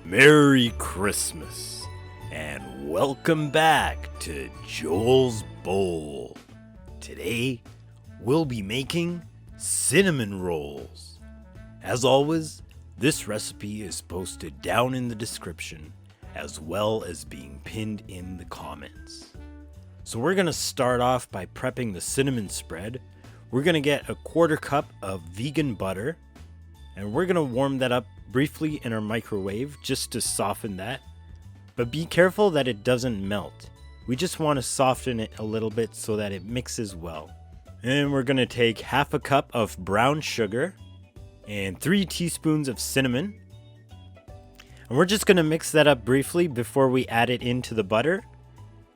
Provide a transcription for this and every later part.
Merry Christmas, and welcome back to Joel's Bowl. Today, we'll be making cinnamon rolls. As always, this recipe is posted down in the description, as well as being pinned in the comments. So we're going to start off by prepping the cinnamon spread. We're going to get a 1/4 cup of vegan butter, and we're going to warm that up briefly in our microwave just to soften that. But be careful that it doesn't melt. We just want to soften it a little bit so that it mixes well. And we're going to take 1/2 cup of brown sugar and 3 teaspoons of cinnamon. And we're just going to mix that up briefly before we add it into the butter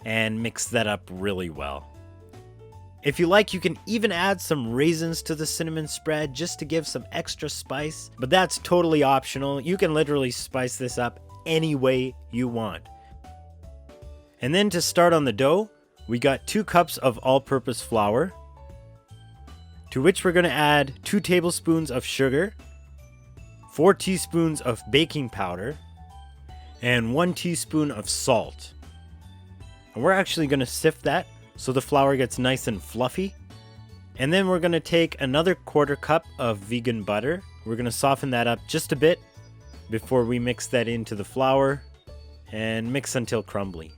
and mix that up really well. If you like, you can even add some raisins to the cinnamon spread just to give some extra spice, but that's totally optional. You can literally spice this up any way you want. And then to start on the dough, we got 2 cups of all-purpose flour, to which we're going to add 2 tablespoons of sugar, 4 teaspoons of baking powder, and 1 teaspoon of salt. And we're actually going to sift that so the flour gets nice and fluffy. And then we're going to take another 1/4 cup of vegan butter. We're going to soften that up just a bit before we mix that into the flour and mix until crumbly.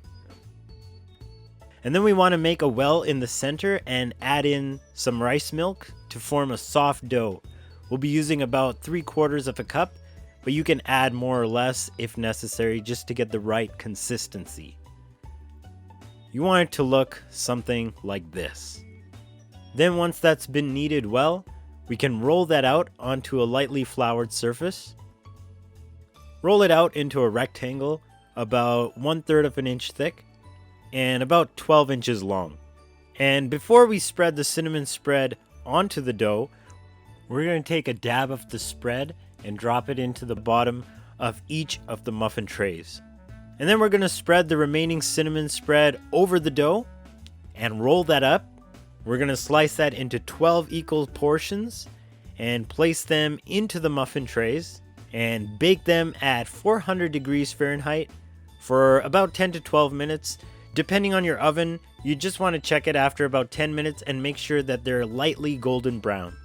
And then we want to make a well in the center and add in some rice milk to form a soft dough. We'll be using about 3/4 of a cup, but you can add more or less if necessary just to get the right consistency. You want it to look something like this. Then once that's been kneaded well, we can roll that out onto a lightly floured surface. Roll it out into a rectangle about 1/3 of an inch thick and about 12 inches long. And before we spread the cinnamon spread onto the dough, we're going to take a dab of the spread and drop it into the bottom of each of the muffin trays. And then we're going to spread the remaining cinnamon spread over the dough and roll that up. We're going to slice that into 12 equal portions and place them into the muffin trays and bake them at 400 degrees Fahrenheit for about 10 to 12 minutes. Depending on your oven, you just want to check it after about 10 minutes and make sure that they're lightly golden brown.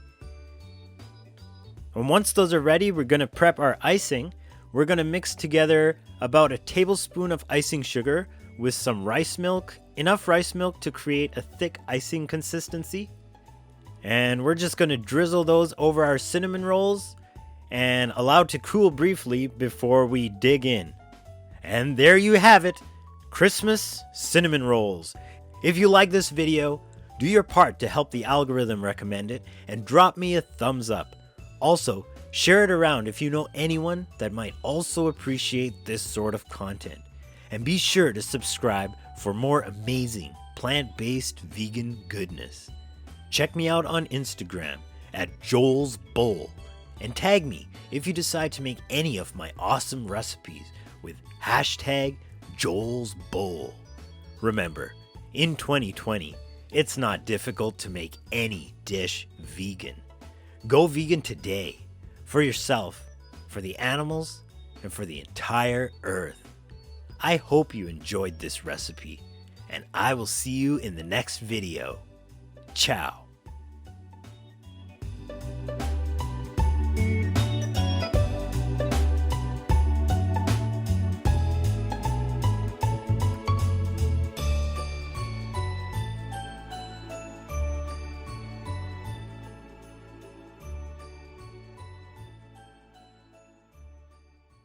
And once those are ready, we're going to prep our icing. We're going to mix together about a tablespoon of icing sugar with some rice milk, enough rice milk to create a thick icing consistency. And we're just going to drizzle those over our cinnamon rolls and allow it to cool briefly before we dig in. And there you have it, Christmas cinnamon rolls. If you like this video, do your part to help the algorithm recommend it and drop me a thumbs up. Also, share it around if you know anyone that might also appreciate this sort of content. And be sure to subscribe for more amazing plant-based vegan goodness. Check me out on Instagram at Joel's Bowl and tag me if you decide to make any of my awesome recipes with hashtag Joel's Bowl. Remember, in 2020, it's not difficult to make any dish vegan. Go vegan today. For yourself, for the animals, and for the entire earth. I hope you enjoyed this recipe, and I will see you in the next video. Ciao.